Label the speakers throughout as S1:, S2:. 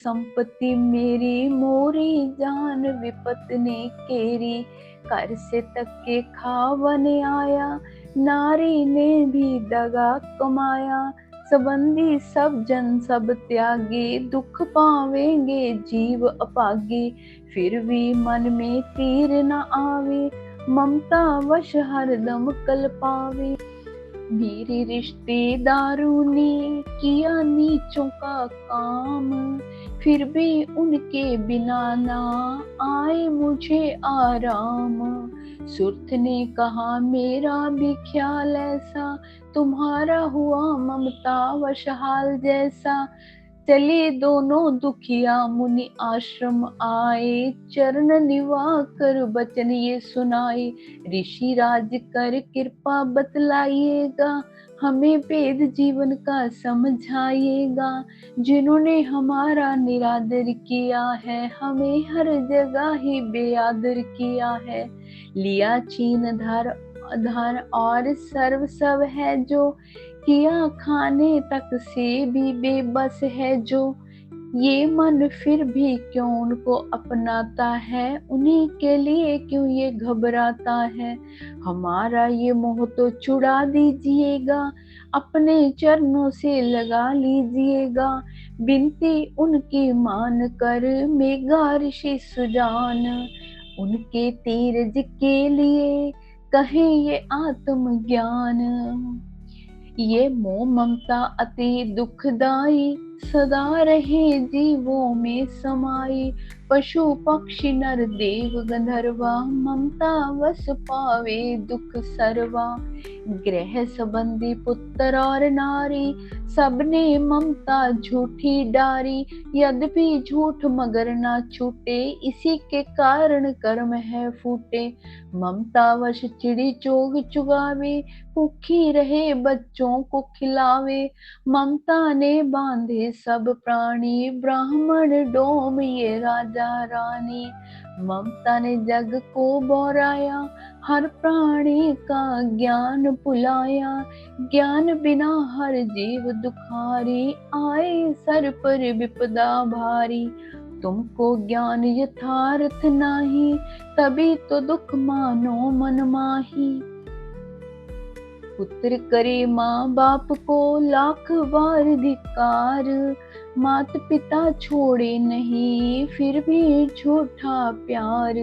S1: संपत्ति मेरी मोरी जान विपत ने केरी। कर से तक के खावन आया, नारी ने भी दगा कमाया। संबंधी सब जन सब त्यागे, दुख पावेंगे जीव अपागे। फिर भी मन में तीर न आवे, ममता वश हरदम कल पावे। मेरे रिश्तेदारों ने किया नीचों का काम, फिर भी उनके बिना ना आए मुझे आराम। सुर्थ ने कहा मेरा भी ख्याल ऐसा, तुम्हारा हुआ ममता वश हाल जैसा। चले दोनों दुखिया मुनि आश्रम आए, चरण निवाह कर बचन ये सुनाए। ऋषि राज कर कृपा बतलाइएगा, हमें वेद जीवन का समझाइएगा। जिन्होंने हमारा निरादर किया है, हमें हर जगह ही बेआदर किया है। लिया छीन धन और सर्व सब है जो, किया खाने तक से भी बेबस है जो। ये मन फिर भी क्यों उनको अपनाता है, उन्हीं के लिए क्यों ये घबराता है। हमारा ये मोह तो छुड़ा दीजिएगा, अपने चरणों से लगा लीजिएगा। बिनती उनकी मान कर मेघा ऋषि सुजान, उनके तीरज के लिए कहे ये आत्मज्ञान। ये मोह ममता अति दुखदाई, सदा रहे जीवों में समाई। पशु पक्षी नर देव गंधर्वा, ममता वश पावे दुख सर्वा। गृह संबंधी पुत्र और नारी, सबने ममता झूठी डारी। यद्यपि झूठ मगर ना छूटे, इसी के कारण कर्म है फूटे। ममता वश चिड़ी चोग चुगावे, भूखी रहे बच्चों को खिलावे। ममता ने बांधे सब प्राणी, ब्राह्मण डोम ये राजा रानी। ममता ने जग को बोराया, हर प्राणी का ज्ञान भुलाया। ज्ञान बिना हर जीव दुखारी, आए सर पर विपदा भारी। तुमको ज्ञान यथार्थ नाही, तभी तो दुख मानो मन माही। पुत्र करे माँ बाप को लाख बार धिक्कार, माता पिता छोड़े नहीं फिर भी झूठा प्यार।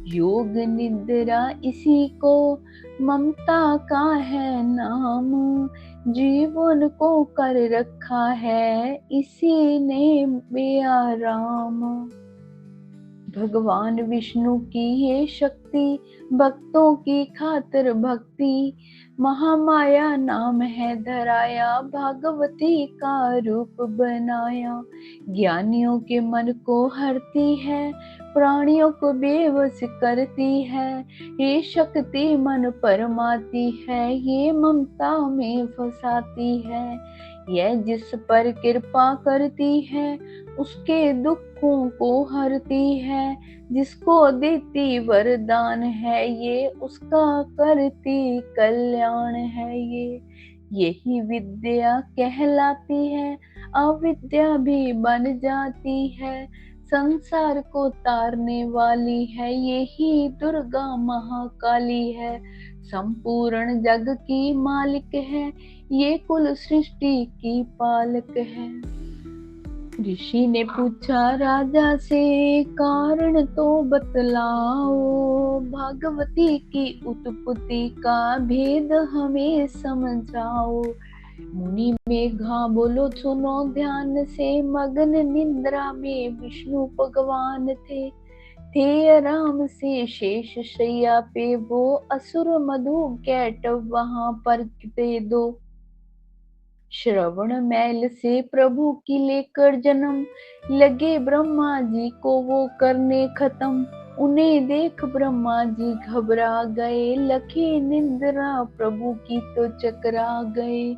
S1: योग निद्रा इसी को ममता का है नाम, जीवन को कर रखा है इसी ने बेआराम। भगवान विष्णु की ये शक्ति, भक्तों की खातिर भक्ति। महामाया नाम है धराया, भागवती का रूप बनाया। ज्ञानियों के मन को हरती है, प्राणियों को बेबस करती है। ये शक्ति मन परमाती है, ये ममता में फंसाती है। यह जिस पर कृपा करती है, उसके दुखों को हरती है। जिसको देती वरदान है ये, उसका करती कल्याण है ये। यही विद्या कहलाती है, अविद्या भी बन जाती है। संसार को तारने वाली है, यही दुर्गा महाकाली है। संपूर्ण जग की मालिक है, ये कुल सृष्टि की पालक है। ऋषि ने पूछा राजा से, कारण तो बतलाओ। भगवती की उत्पत्ति का भेद हमें समझाओ। मुनि मेघा बोलो सुनो ध्यान से, मगन निद्रा में विष्णु भगवान थे आराम से शेष शैया पे वो। असुर मधु कैट वहां पर दे दो। श्रवण मैल से प्रभु की लेकर जन्म, लगे ब्रह्मा जी को वो करने खत्म। उन्हें देख ब्रह्मा जी घबरा गए, लखे निंद्रा प्रभु की तो चकरा गए।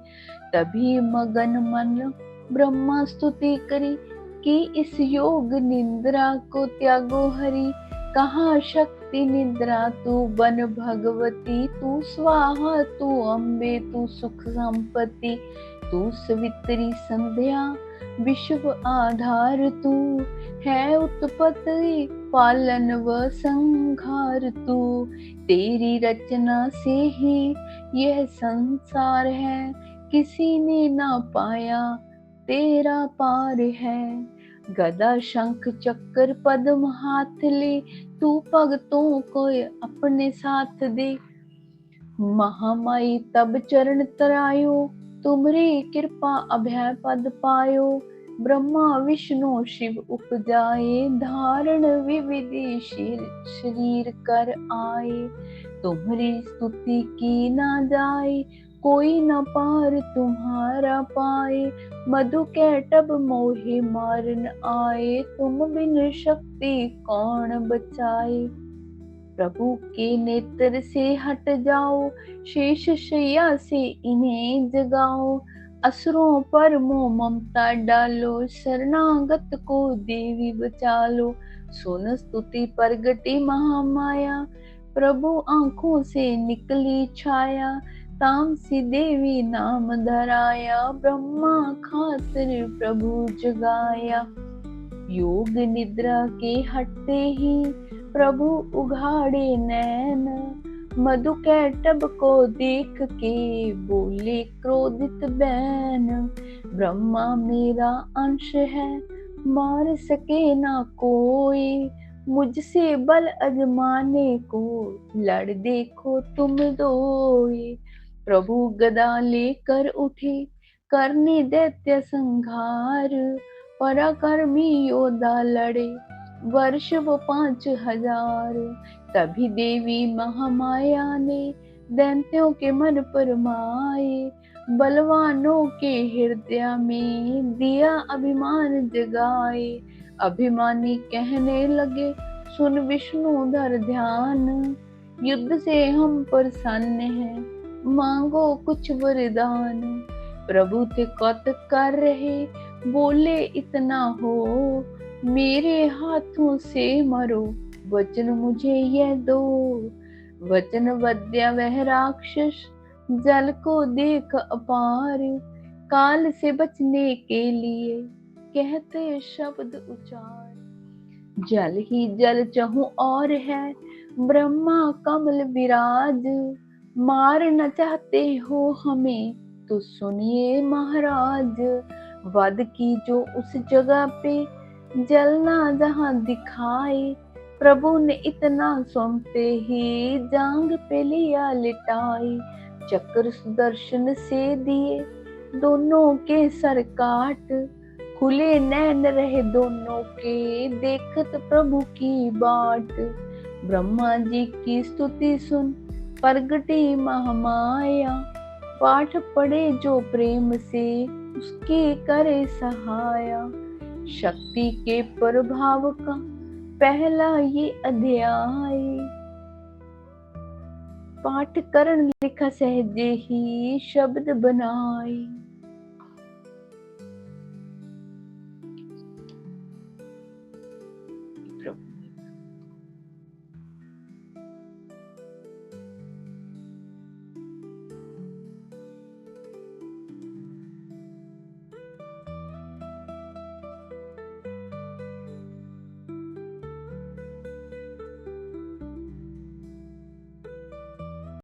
S1: तभी मगन मन ब्रह्मा स्तुति करी, कि इस योग निंद्रा को त्यागो हरि। कहाँ शक्ति निद्रा तू बन भगवती, तू स्वाहा तू अम्बे तू सुख संपत्ति। तू सवित्री संध्या विश्व आधार तू है, उत्पत्ति पालन व संहार तू। तेरी रचना से ही यह संसार है, किसी ने ना पाया तेरा पार है। गदा शंख चक्र पद्म हाथ ले, तू भगतों को अपने साथ दे। महामाई तब चरण तरायो, तुमरी कृपा अभय पद पायो। ब्रह्मा विष्णु शिव उपजाए, धारण विविधि शरीर कर आए। तुम्हारी स्तुति की ना जाए, कोई न पार तुम्हारा पाए। मधु कैटभ मोहि मारन आए, तुम बिन शक्ति कौन बचाए। प्रभु के नेत्र से हट जाओ, शेष शैया से इन्हें जगाओ। असुरों पर मोह ममता डालो, शरणागत को देवी बचा लो। सुन स्तुति प्रगटी महामाया, प्रभु आंखों से निकली छाया। तामसी देवी नाम धराया, ब्रह्मा खातिर प्रभु जगाया। योग निद्रा के हटते ही प्रभु उघाड़े नैन, मधु कैटभ को देख के बोले क्रोधित बैन। ब्रह्मा मेरा अंश है, मार सके ना कोई। मुझसे बल अजमाने को लड़ देखो तुम दोए। प्रभु गदा लेकर उठे, करने दैत्य संहार। पराक्रमी योद्धा लड़े, वर्ष वो 5000। तभी देवी महामाया ने दैत्यों के मन पर माए। बलवानों के हृदय में दिया अभिमान जगाए। अभिमानी कहने लगे, सुन विष्णुधर ध्यान। युद्ध से हम प्रसन्न हैं, मांगो कुछ वरदान। प्रभु थे कौतुक कर रहे, बोले इतना हो, मेरे हाथों से मरो, वचन मुझे यह दो। वचन वद्या वह राक्षस, जल को देख अपार। काल से बचने के लिए कहते शब्द उचार। जल ही जल चहु और है, ब्रह्मा कमल विराज। मार न चाहते हो हमें, तो सुनिए महाराज। वध की जो उस जगह पे, जलना जहां दिखाए। प्रभु ने इतना सुनते ही जांग पे लिया लिटाई। चक्र सुदर्शन से दिए, दोनों के सर काट। खुले नैन रहे दोनों के, देखत प्रभु की बाट। ब्रह्मा जी की स्तुति सुन, प्रगटी महामाया। पाठ पढ़े जो प्रेम से, उसके करे सहाया। शक्ति के प्रभाव का पहला ये अध्याय। पाठ करण लिखा सहजे ही शब्द बनाए।